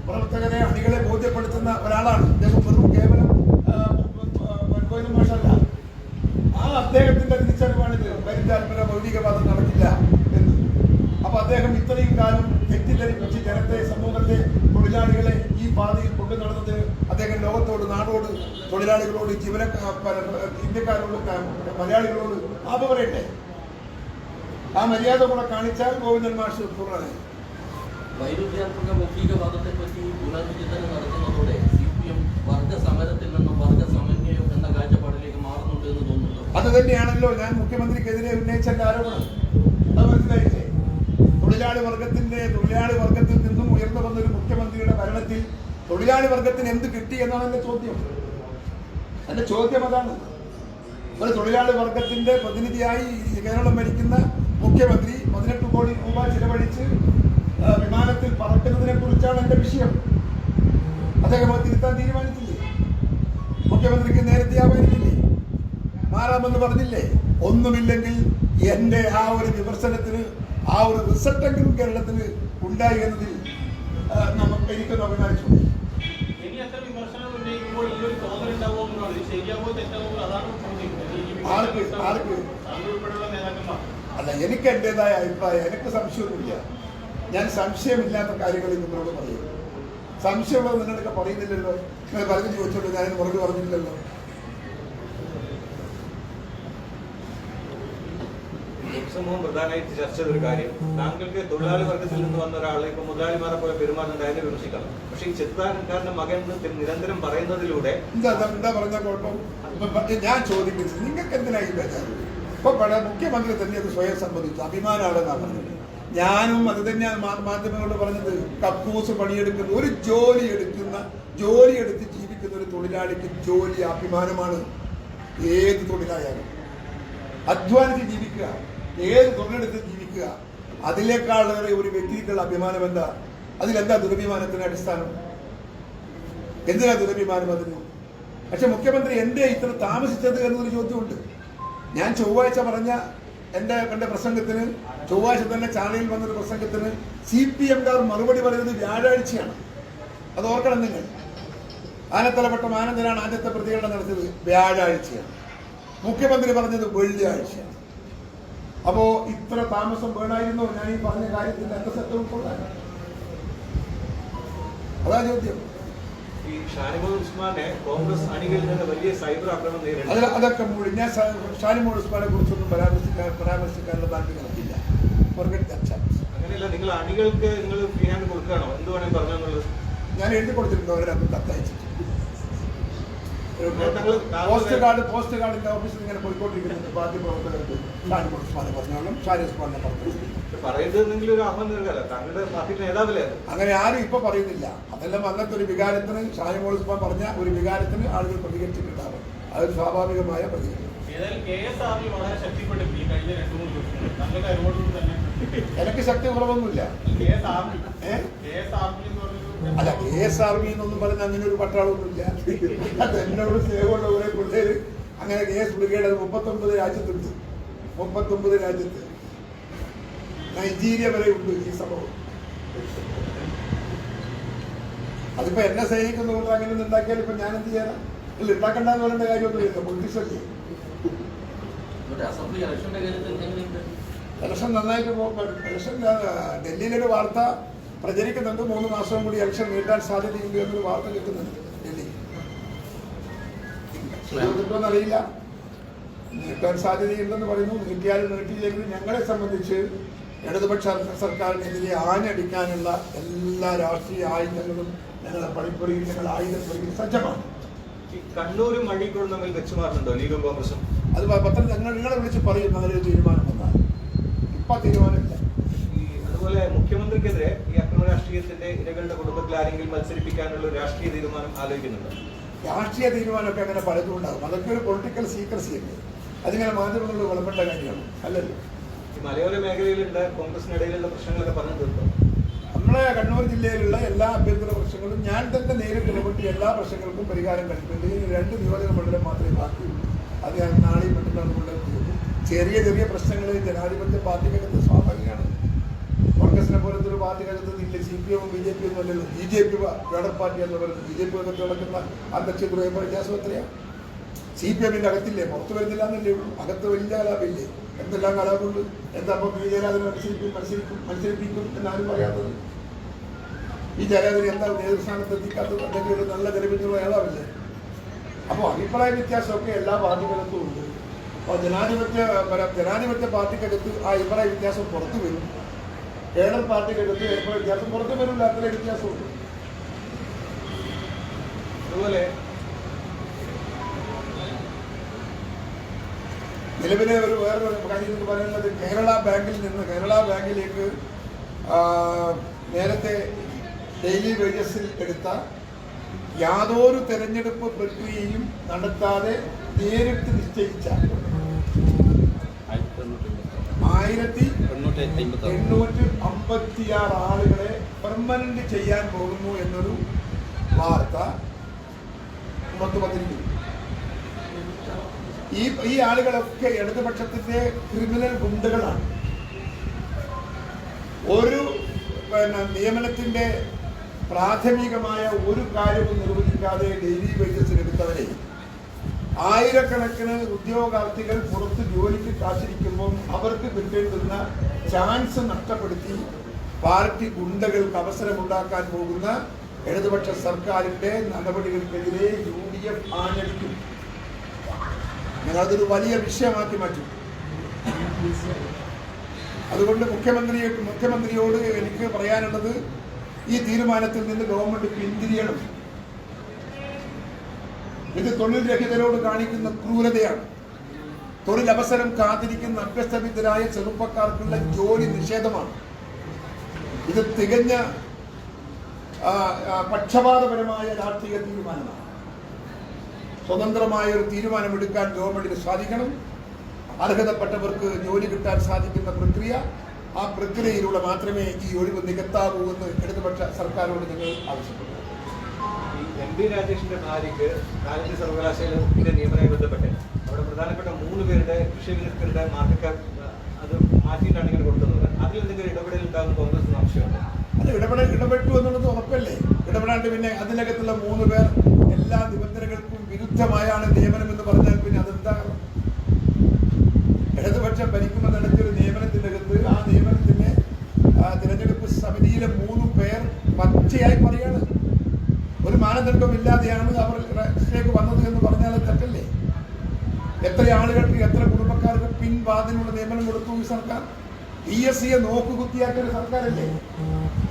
Speaker 1: പ്രവർത്തകരെ, അണികളെ ബോധ്യപ്പെടുത്തുന്ന ഒരാളാണ് അദ്ദേഹം. വെറും കേവലം ഗോവിന്ദൻ മാഷല്ല. ആ അദ്ദേഹത്തിന്റെ തിരിച്ചറിവാണിത്. വൈരുദ്ധ്യാത്മക ഭൗതികവാദം നടക്കില്ല എന്ന്. അപ്പൊ അദ്ദേഹം ഇത്രയും കാലം തെറ്റിദ്ധരിപ്പിച്ച് ജനത്തെ, സമൂഹത്തെ, തൊഴിലാളികളെ ഈ പാതയിൽ കൊണ്ടു നടന്നത് അദ്ദേഹം ലോകത്തോട്, നാടോട്, തൊഴിലാളികളോട്, ഇന്ത്യക്കാരോട്, മലയാളികളോട് മാപ്പ് പറയട്ടെ. ആ മര്യാദ കൂടെ കാണിച്ചാൽ ഗോവിന്ദൻ മാഷ് പൂർണ്ണനായി.
Speaker 6: വൈരുദ്ധ്യാത്മക ഭൗതികവാദത്തെ പറ്റി പുനർവിചിന്തനം നടത്തുന്നതോടെ CPM വർഗ സമരത്തിൽ നിന്നും വർഗ സമന്വയം എന്ന കാഴ്ചപ്പാടിലേക്ക് മാറുന്നുണ്ട് എന്ന് തോന്നുന്നു.
Speaker 1: അത് തന്നെയാണല്ലോ ഞാൻ മുഖ്യമന്ത്രിക്കെതിരെ ഉന്നയിച്ച ആരോപണം. അത് മനസ്സിലായില്ലേ? തൊഴിലാളി വർഗത്തിൽ നിന്നും ഉയർന്നു വന്ന ഒരു മുഖ്യമന്ത്രിയുടെ ഭരണത്തിൽ തൊഴിലാളി വർഗത്തിന് എന്ത് കിട്ടി എന്നാണ് എന്റെ ചോദ്യം. എന്റെ ചോദ്യം അതാണ്. ഒരു തൊഴിലാളി വർഗത്തിന്റെ പ്രതിനിധിയായി കേരളം ഭരിക്കുന്ന മുഖ്യമന്ത്രി 18 കോടി രൂപ ചിലവഴിച്ച് വിമാനത്തിൽ പറക്കുന്നതിനെ കുറിച്ചാണ് എന്റെ വിഷയം. അദ്ദേഹം അത് തിരുത്താൻ തീരുമാനിച്ചില്ലേ? മുഖ്യമന്ത്രിക്ക് നേരത്തെ ആവാനില്ലേ? മാറാമെന്ന് പറഞ്ഞില്ലേ? ഒന്നുമില്ലെങ്കിൽ എന്റെ ആ ഒരു വിമർശനത്തിന് ആ ഒരു റിസൾട്ടെങ്കിലും കേരളത്തിന് ഉണ്ടായി എന്നതിൽ എനിക്കൊന്ന് അഭിമാനിച്ചു. അല്ല, എനിക്ക് എന്റേതായ അഭിപ്രായം, എനിക്ക് സംശയമൊന്നുമില്ല. ഞാൻ സംശയമില്ലാത്ത കാര്യങ്ങളിൽ നിങ്ങളോട് പറയും. സംശയമുള്ളത് നിങ്ങളൊക്കെ പറയുന്നില്ലല്ലോ. നിങ്ങൾ പലതും ചോദിച്ചോളൂ, ഞാനതിന് മറുപടി പറഞ്ഞില്ലല്ലോ.
Speaker 3: സമൂഹം പ്രധാനമായിട്ട് ചർച്ച ചെയ്തൊരു കാര്യം, താങ്കൾക്ക് തൊഴിലാളി വർഗത്തിൽ നിന്ന് വന്ന ഒരാളെ ഇപ്പൊ മുതലാളിമാരെ പോലെ പെരുമാറുന്നുണ്ടായതിനെ വിമർശിക്കണം. പക്ഷെ ഈ ചെറുതാരൻകാരന്റെ മകൻ നിരന്തരം പറയുന്നതിലൂടെ
Speaker 1: എന്താ പറഞ്ഞ കുഴപ്പം? ഞാൻ ചോദിക്കുന്നത് നിങ്ങൾക്ക് എന്തിനായി ബേജാറ്? ഇപ്പൊ മുഖ്യമന്ത്രി തന്നെ അത് സ്വയം സംബന്ധിച്ചു അഭിമാനമാണെന്നാണ് പറഞ്ഞത്. ഞാനും അത് തന്നെയാണ് മാധ്യമങ്ങളോട് പറഞ്ഞത്. കക്കൂസ് പണിയെടുക്കുന്ന ഒരു ജോലി എടുത്ത് ജീവിക്കുന്ന ഒരു തൊഴിലാളിക്ക് ജോലി അഭിമാനമാണ്. ഏത് തൊഴിലായാലും അധ്വാനിച്ച് ജീവിക്കുക, ഏത് തൊഴിലെടുത്ത് ജീവിക്കുക, അതിനേക്കാളേറെ ഒരു വ്യക്തിക്കുള്ള അഭിമാനം എന്താ? അതിലെന്താ ദുരഭിമാനത്തിന് അടിസ്ഥാനം? എന്തിനാ ദുരഭിമാനം അതിന്? പക്ഷെ മുഖ്യമന്ത്രി എന്തേ ഇത്ര താമസിച്ചത് എന്നൊരു ചോദ്യമുണ്ട്. ഞാൻ ചൊവ്വാഴ്ച പറഞ്ഞ എൻ്റെ പ്രസംഗത്തിന്, ചൊവ്വാഴ്ച തന്നെ ചാനലിൽ വന്നൊരു പ്രസംഗത്തിന് CPM-കാർ മറുപടി പറയുന്നത് വ്യാഴാഴ്ചയാണ്. അത് ഓർക്കണം നിങ്ങൾ. ആനത്തലവട്ടം ആനന്ദനാണ് ആദ്യത്തെ പ്രതികരണം നടത്തിയത് വ്യാഴാഴ്ചയാണ്. മുഖ്യമന്ത്രി പറഞ്ഞത് വെള്ളിയാഴ്ചയാണ്. അപ്പോ ഇത്ര താമസം വേണമായിരുന്നോ ഞാൻ ഈ പറഞ്ഞ കാര്യത്തിൽ എത്ര സത്യം ഉൾക്കൊള്ളാൻ? അതാ ചോദ്യം.
Speaker 3: ഈ ഷാനിമോൾ ഉസ്മാനെ കോൺഗ്രസ് അണികളിൽ നിന്ന് വലിയ സൈബർ ആക്രമണം നേരിടുന്നു.
Speaker 1: അതൊക്കെ മൂടി ഞാൻ ഷാനിമോൾ ഉസ്മാനെ കുറിച്ചൊന്നും പരാമർശിക്കാനുള്ള താല്പര്യമില്ല.
Speaker 3: അങ്ങനെയല്ല, നിങ്ങൾ അണികൾക്ക് നിങ്ങൾ ഫ്രീ ഹാൻഡ് കൊടുക്കുകയാണോ? എന്ത് വേണമെങ്കിൽ പറഞ്ഞെന്നുള്ളത്
Speaker 1: ഞാൻ എഴുതി കൊടുത്തിരുന്നു. അവരത് കത്തയച്ചിട്ട് പോസ്റ്റ് കാർഡിന്റെ ഓഫീസിൽ ഇങ്ങനെ പോയിക്കൊണ്ടിരിക്കുന്നത് പാർട്ടി പ്രവർത്തകർക്ക് ഷാനിമോൾ ഉസ്മാനെ പറഞ്ഞോളും, ഷാനി ഉസ്മാനെ പറഞ്ഞു
Speaker 3: പറയുന്നത് ഒരു ആഹ്വാനം നൽകാല്ല, താങ്കളുടെ പാർട്ടി നേതാവല്ലേ?
Speaker 1: അങ്ങനെ ആരും ഇപ്പൊ പറയുന്നില്ല. അതെല്ലാം അന്നത്തെ ഒരു വികാരത്തിന്, ഷാനിമോൾ ഉസ്മാൻ പറഞ്ഞ ഒരു വികാരത്തിന് ആളുകൾ പ്രതികരിച്ചിട്ടുണ്ടാവും. അതൊരു സ്വാഭാവികമായ പ്രതികരണം.
Speaker 2: വളരെ ശക്തിപ്പെട്ടിട്ടുണ്ട് ഈ കഴിഞ്ഞ 2-3 ദിവസങ്ങൾ. താങ്കളുടെ അറിവോടുകൂടി തന്നെ
Speaker 1: എനിക്ക് ശക്തി കുറവൊന്നുമില്ല. അല്ല, KSRB എന്നൊന്നും പറഞ്ഞ അങ്ങനെ ഒരു പട്ടാളമൊന്നുമില്ല. അത് എന്നോട് സ്നേഹമുള്ള കുറെ പിള്ളേര് അങ്ങനെ KS ബ്രിഗേഡ് 39 രാജ്യത്തുണ്ട്. 39 രാജ്യത്ത്, നൈജീരിയ വരെ ഉണ്ട് ഈ സംഭവം. അതിപ്പോ എന്നെ സൈനിക്കുന്നവർ അങ്ങനെ ഒന്നും ഉണ്ടാക്കിയാൽ ഇപ്പൊ ഞാൻ എന്ത് ചെയ്യാനാ? ഇല്ല, ഉണ്ടാക്കണ്ടെന്ന് പറയേണ്ട കാര്യമൊന്നുമില്ല. പൊളിറ്റിക്സല്ലേ.
Speaker 6: അസംബ്ലി ഇലക്ഷന്റെ കാര്യത്തിൽ എങ്ങനെയുണ്ട്?
Speaker 1: ഇലക്ഷൻ നന്നായിട്ട് ഇലക്ഷൻ ഡൽഹിയിലൊരു വാർത്ത പ്രചരിക്കുന്നുണ്ട്. 3 മാസം കൂടി ഇലക്ഷൻ നീട്ടാൻ സാധ്യതയുണ്ട് എന്നൊരു വാർത്ത കിട്ടുന്നുണ്ട്. ഡൽഹി കിട്ടുമെന്നറിയില്ല. നീട്ടാൻ സാധ്യതയുണ്ടെന്ന് പറയുന്നു. നീട്ടിയാലും നീട്ടിയില്ലെങ്കിലും ഞങ്ങളെ സംബന്ധിച്ച് ഇടതുപക്ഷ സർക്കാരിനെതിരെ ആഞ്ഞടിക്കാനുള്ള എല്ലാ രാഷ്ട്രീയ ആയുധങ്ങളും ഞങ്ങളെ പണിപ്പുരയിൽ, ഞങ്ങൾ ആയുധപ്പുരയിൽ സജ്ജമാണ്.
Speaker 3: കണ്ണൂരും അഴീക്കോടും തമ്മിൽ വെച്ചുമാറുന്നുണ്ടോ ലീഗും കോൺഗ്രസും?
Speaker 1: അത് പത്രം നിങ്ങളെ വിളിച്ച് പറയും അങ്ങനെ ഒരു തീരുമാനം വന്നാൽ. ഇപ്പം തീരുമാനമില്ല.
Speaker 3: അതുപോലെ മുഖ്യമന്ത്രിക്കെതിരെ ഈ അക്രമ രാഷ്ട്രീയത്തിന്റെ ഇരകളുടെ കുടുംബത്തിൽ ആരെങ്കിലും മത്സരിപ്പിക്കാനുള്ള രാഷ്ട്രീയ തീരുമാനം ആലോചിക്കുന്നുണ്ട്.
Speaker 1: രാഷ്ട്രീയ തീരുമാനമൊക്കെ അങ്ങനെ പലതും ഉണ്ടാകും. അതൊക്കെ ഒരു പൊളിറ്റിക്കൽ സീക്രസി അല്ലേ. അതിങ്ങനെ മാധ്യമങ്ങളിൽ വിളമ്പേണ്ട കാര്യമാണ്, അല്ലല്ലോ.
Speaker 3: ഈ മലയോര മേഖലയിലുണ്ട് കോൺഗ്രസിനിടയിലുള്ള പ്രശ്നങ്ങളൊക്കെ പറഞ്ഞു തീർക്കും.
Speaker 1: നമ്മളെ കണ്ണൂർ ജില്ലയിലുള്ള എല്ലാ ആഭ്യന്തര പ്രശ്നങ്ങളും ഞാൻ തന്നെ നേരിട്ട് ഇടപെട്ട് എല്ലാ പ്രശ്നങ്ങൾക്കും പരിഹാരം കണ്ടിട്ടുണ്ട്. ഇനി 2 നിയോജക മണ്ഡലം മാത്രമേ ബാക്കിയുള്ളൂ. അത് ഞാൻ നാളെയും മറ്റന്നാളും ചെറിയ ചെറിയ പ്രശ്നങ്ങൾ ജനാധിപത്യ പാർട്ടിക്കകത്ത് സ്വാഭാവികമാണ്. കോൺഗ്രസിനെ പോലത്തെ ഒരു പാർട്ടിക്കകത്ത് ഇല്ല. CPM ഉം BJP ഒന്നും അല്ലല്ലോ. BJP വേടർ പാർട്ടി എന്ന് പറയുന്നത്. BJP അകത്ത് നടക്കുന്ന അധ്യക്ഷ വ്യത്യാസം എത്രയാണ്? CPM-ന്റെ അകത്തില്ലേ, പുറത്തു വരുന്നില്ല എന്നല്ലേ ഉള്ളൂ. അകത്ത് വലിയ കലാപില്ലേ. എന്തെല്ലാം കലാപുണ്ട്. എന്താ അപ്പോൾ പി ജയരാജനെ മത്സരിപ്പിക്കും എന്നാരും പറയാത്തത്? ഈ ജയരാജന് എന്താ നേതൃസ്ഥാനത്ത് എത്തിക്കാത്തത്? അല്ലെങ്കിൽ ഒരു നല്ല ജനപിന്തുണ നേതാവില്ലേ? അപ്പോൾ അഭിപ്രായ വ്യത്യാസമൊക്കെ എല്ലാ പാർട്ടികൾക്കും ഉണ്ട്. അപ്പോൾ ജനാധിപത്യ പാർട്ടിക്കകത്ത് ആ അഭിപ്രായ വ്യത്യാസം പുറത്തു വരും. കേഡർ പാർട്ടിക്കകത്ത് അഭിപ്രായ വ്യത്യാസം പുറത്തു വരില്ല. അത്ര വ്യത്യാസമുണ്ട്.
Speaker 3: അതുപോലെ
Speaker 1: നിലവിലെ വേറൊരു കാര്യം എന്ന് പറയുന്നത് കേരള ബാങ്കിലേക്ക് നേരത്തെ ഡെയിലി വേജസിൽ എടുത്ത യാതൊരു തെരഞ്ഞെടുപ്പ് പ്രക്രിയയും നടത്താതെ നേരിട്ട് നിശ്ചയിച്ച 1856 ആളുകളെ പെർമനന്റ് ചെയ്യാൻ പോകുന്നു എന്നൊരു വാർത്ത പുറത്തു വന്നിരിക്കുന്നു. ഈ ആളുകളൊക്കെ ഇടതുപക്ഷത്തിന്റെ ക്രിമിനൽ ഗുണ്ടകളാണ്. ഒരു നിയമനത്തിന്റെ പ്രാഥമികമായ ഒരു കാര്യവും നിർവഹിക്കാതെ ഡെയിലി വേജസിലെടുത്തവരെ ആയിരക്കണക്കിന് ഉദ്യോഗാർത്ഥികൾ പുറത്ത് ജോലിക്ക് കാത്തിരിക്കുമ്പോൾ അവർക്ക് കിട്ടേണ്ടുന്ന ചാൻസ് നഷ്ടപ്പെടുത്തി പാർട്ടി ഗുണ്ടകൾക്ക് അവസരമുണ്ടാക്കാൻ പോകുന്ന ഇടതുപക്ഷ സർക്കാരിന്റെ നടപടികൾക്കെതിരെ UDF ആഞ്ഞടിക്കും. ഞങ്ങളതൊരു വലിയ വിഷയമാക്കി മാറ്റും. അതുകൊണ്ട് മുഖ്യമന്ത്രിയോട് എനിക്ക് പറയാനുള്ളത്, ഈ തീരുമാനത്തിൽ നിന്ന് ഗവൺമെന്റ് പിന്തിരിയണം. ഇത് തൊഴിൽ രഹിതരോട് കാണിക്കുന്ന ക്രൂരതയാണ്. തൊഴിലവസരം കാത്തിരിക്കുന്ന അഭ്യസ്തവിദ്യരായ ചെറുപ്പക്കാർക്കുള്ള ജോലി നിഷേധമാണ്. ഇത് തികഞ്ഞ പക്ഷപാതപരമായ രാഷ്ട്രീയ തീരുമാനമാണ്. സ്വതന്ത്രമായ ഒരു തീരുമാനമെടുക്കാൻ ഗവൺമെന്റിന് സാധിക്കണം. അർഹതപ്പെട്ടവർക്ക് ജോലി കിട്ടാൻ സാധിക്കുന്ന പ്രക്രിയ, ആ പ്രക്രിയയിലൂടെ മാത്രമേ ഈ ഒഴിവ് നികത്താവൂ എന്ന് ഇടതുപക്ഷ സർക്കാരോട് നിങ്ങൾ ആവശ്യപ്പെട്ടു.
Speaker 3: MP രാജേഷിന്റെ ഭാര്യയ്ക്ക് കാലിക്കറ്റ് സർവകലാശാലയുടെ നിയമനവുമായി ബന്ധപ്പെട്ട് അവിടെ പ്രധാനപ്പെട്ട 3 പേരുടെ കൃഷി വിദഗ്ധരുടെ മാർക്കറ്റ് അത് മാറ്റിയിട്ടാണ് ഇങ്ങനെ കൊടുക്കുന്നത്. അതിൽ എന്തെങ്കിലും ഇടപെടൽ ഉണ്ടാകുന്ന കോൺഗ്രസ് ആവശ്യമുണ്ട്.
Speaker 1: അത് ഇടപെട്ടു എന്നുള്ളത് ഉറപ്പല്ലേ? ഇടപെടാണ്ട് പിന്നെ അതിനകത്തുള്ള 3 പേർ എല്ലാ നിബന്ധനകൾക്കും വിരുദ്ധമായാണ് നിയമനം എന്ന് പറഞ്ഞാൽ പിന്നെ അതെന്താ? ഇടതുപക്ഷം ഭരിക്കുമ്പോൾ നടത്തിയൊരു പച്ചയായി പറയാണ്. ഒരു മാനദണ്ഡമില്ലാതെയാണ് അവർ രജിസ്റ്ററിലേക്ക് വന്നത് എന്ന് പറഞ്ഞാൽ തെറ്റല്ലേ? എത്ര ആളുകൾക്ക്, എത്ര കുടുംബക്കാർക്ക് പിൻവാതിലുള്ള നിയമനം കൊടുത്തു ഈ സർക്കാർ? PSCയെ നോക്കുകുത്തിയാക്കിയൊരു സർക്കാരല്ലേ?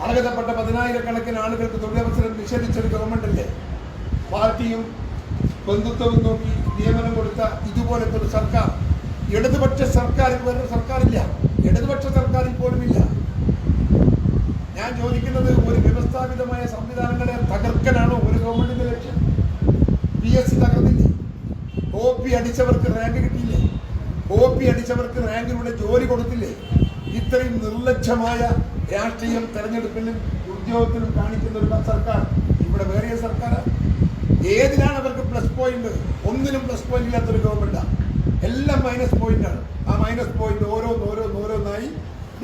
Speaker 1: അർഹതപ്പെട്ട 10,000-കണക്കിന് ആളുകൾക്ക് തൊഴിലവസരം നിഷേധിച്ചൊരു ഗവൺമെന്റ് അല്ലേ? പാർട്ടിയും ബന്ധുത്വവും നോക്കി നിയമനം കൊടുത്ത ഇതുപോലത്തെ ഒരു സർക്കാർ, ഇടതുപക്ഷ സർക്കാരിൽ വേറൊരു സർക്കാരില്ല, ഇടതുപക്ഷ സർക്കാരിൽ പോലുമില്ല. ഞാൻ ചോദിക്കുന്നത്, ഒരു വ്യവസ്ഥാപിതമായ സംവിധാനങ്ങളെ തകർക്കലാണോ ഒരു ഗവൺമെന്റിന്റെ ലക്ഷ്യം? PSC തകർന്നില്ലേ? കോപ്പി അടിച്ചവർക്ക് റാങ്ക് കിട്ടിയില്ലേ? കോപ്പി അടിച്ചവർക്ക് റാങ്കിലൂടെ ജോലി കൊടുത്തില്ലേ? ഇത്രയും നിർലജ്ജമായ രാഷ്ട്രീയം തെരഞ്ഞെടുപ്പിലും ഉദ്യോഗത്തിലും കാണിക്കുന്ന ഒരു സർക്കാർ ഇവിടെ വേറെ സർക്കാരാണ്. ഏതിനാണ് അവർക്ക് പ്ലസ് പോയിന്റ്? ഒന്നിനും പ്ലസ് പോയിന്റ് ഇല്ലാത്തൊരു ഗവൺമെന്റാണ്. എല്ലാം മൈനസ് പോയിന്റാണ്. ആ മൈനസ് പോയിന്റ് ഓരോന്നായി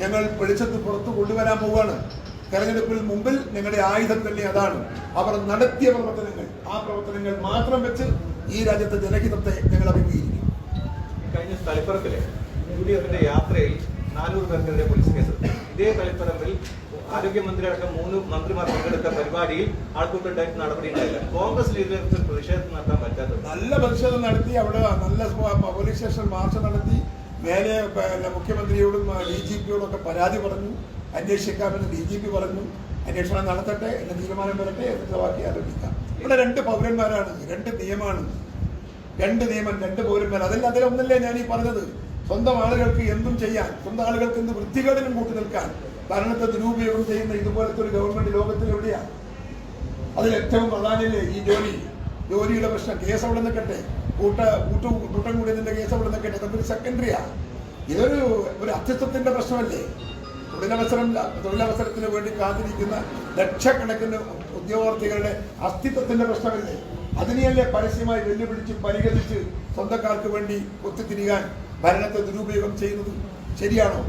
Speaker 1: ഞങ്ങൾ വെളിച്ചത്ത് പുറത്ത് കൊണ്ടുവരാൻ പോവുകയാണ്. തെരഞ്ഞെടുപ്പിന് മുമ്പിൽ ഞങ്ങളുടെ ആയുധം തന്നെ അതാണ്. അവർ നടത്തിയ പ്രവർത്തനങ്ങൾ, ആ പ്രവർത്തനങ്ങൾ മാത്രം വെച്ച് ഈ രാജ്യത്തെ ജനഹിതത്തെ ഞങ്ങൾ അഭിമുഖീകരിക്കും.
Speaker 3: കഴിഞ്ഞ തളിപ്പറമ്പിലെ UDFന്റെ യാത്രയിൽ 400 പേർക്കെതിരെ പോലീസ് കേസ്. ഇതേ തളിപ്പറമ്പിൽ ആരോഗ്യമന്ത്രി അടക്കം 3 മന്ത്രിമാർ പങ്കെടുത്ത പരിപാടിയിൽ ആൾക്കൂട്ടുണ്ടായിട്ട് നടപടി ഉണ്ടായില്ല. കോൺഗ്രസ് ലീഡർക്ക് പ്രതിഷേധം നടത്താൻ പറ്റാത്തത്.
Speaker 1: നല്ല പ്രതിഷേധം നടത്തി, അവിടെ നല്ല പോലീസ് സ്റ്റേഷൻ മാർച്ച് നടത്തി, മേലെ മുഖ്യമന്ത്രിയോടും DGPയോടും ഒക്കെ പരാതി പറഞ്ഞു, അന്വേഷിക്കാമെന്ന് DGP പറഞ്ഞു. അന്വേഷണം നടത്തട്ടെ, എന്റെ തീരുമാനം വരട്ടെ, എന്നിട്ട് ബാക്കി ആലോചിക്കാം. ഇവിടെ 2 പൗരന്മാരാണ്, 2 നിയമമാണ്, 2 നിയമം, 2 പൗരന്മാർ. അതിലൊന്നല്ലേ ഞാൻ ഈ പറഞ്ഞത്. സ്വന്തം ആളുകൾക്ക് എന്തും ചെയ്യാൻ, സ്വന്തം ആളുകൾക്ക് എന്ത് വൃത്തികേടിനും കൂട്ടി നിൽക്കാൻ ഭരണത്തെ ദുരുപയോഗം ചെയ്യുന്ന ഇതുപോലത്തെ ഒരു ഗവൺമെന്റ് ലോകത്തിൽ എവിടെയാണ്? അതിൽ ഏറ്റവും പ്രധാനമല്ലേ ഈ ജോലിയുടെ പ്രശ്നം. കേസ് അവിടെ നിൽക്കട്ടെ, കൂട്ടം കൂടിയതിന്റെ കേസ് അവിടെ നിൽക്കട്ടെ, അതൊരു സെക്കൻഡറിയാ. ഇതൊരു അസ്തിത്വത്തിന്റെ പ്രശ്നമല്ലേ? തൊഴിലവസരത്തിന് വേണ്ടി കാത്തിരിക്കുന്ന ലക്ഷക്കണക്കിന് ഉദ്യോഗാർത്ഥികളുടെ അസ്തിത്വത്തിന്റെ പ്രശ്നമല്ലേ? അതിനെയല്ലേ പരസ്യമായി വെല്ലുവിളിച്ച് പരിഹരിച്ച് സ്വന്തക്കാർക്ക് വേണ്ടി ഒത്തുതിരിയാൻ ഭരണത്തെ ദുരുപയോഗം ചെയ്യുന്നത്? ശരിയാണോ?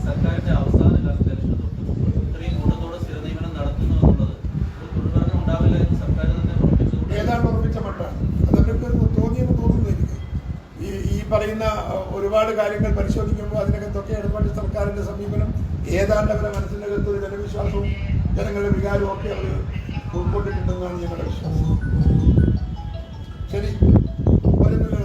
Speaker 5: സർക്കാരിന്റെ അവസാന കാലത്ത് ഇലക്ഷൻ തൊട്ട് മുമ്പ് ഇത്രയും കൂട്ടത്തോടെ സ്ഥിര നിയമനം നടത്തുന്നു എന്നുള്ളത് തുടർന്ന് ഉണ്ടാവില്ല എന്ന് സർക്കാർ തന്നെ ഉറപ്പിച്ചത്.
Speaker 1: ഏതാണ് ഉറപ്പിച്ച മട്ടാണ്? അതവർക്ക് തോന്നിയെന്ന് തോന്നുന്നു എനിക്ക്. ഈ പറയുന്ന ഒരുപാട് കാര്യങ്ങൾ പരിശോധിക്കുമ്പോൾ അതിനകത്തൊക്കെ ഇടപെട്ട സർക്കാരിന്റെ സമീപനം ഏതാണ്ട് അവരെ മനസ്സിനകത്ത് ഒരു ജനവിശ്വാസവും ജനങ്ങളുടെ വികാരവും ഒക്കെ അവർ ഉൾക്കൊണ്ടിട്ടുണ്ടെന്നാണ് ഞങ്ങളുടെ വിശ്വാസം. ശരി, വരുന്നില്ല.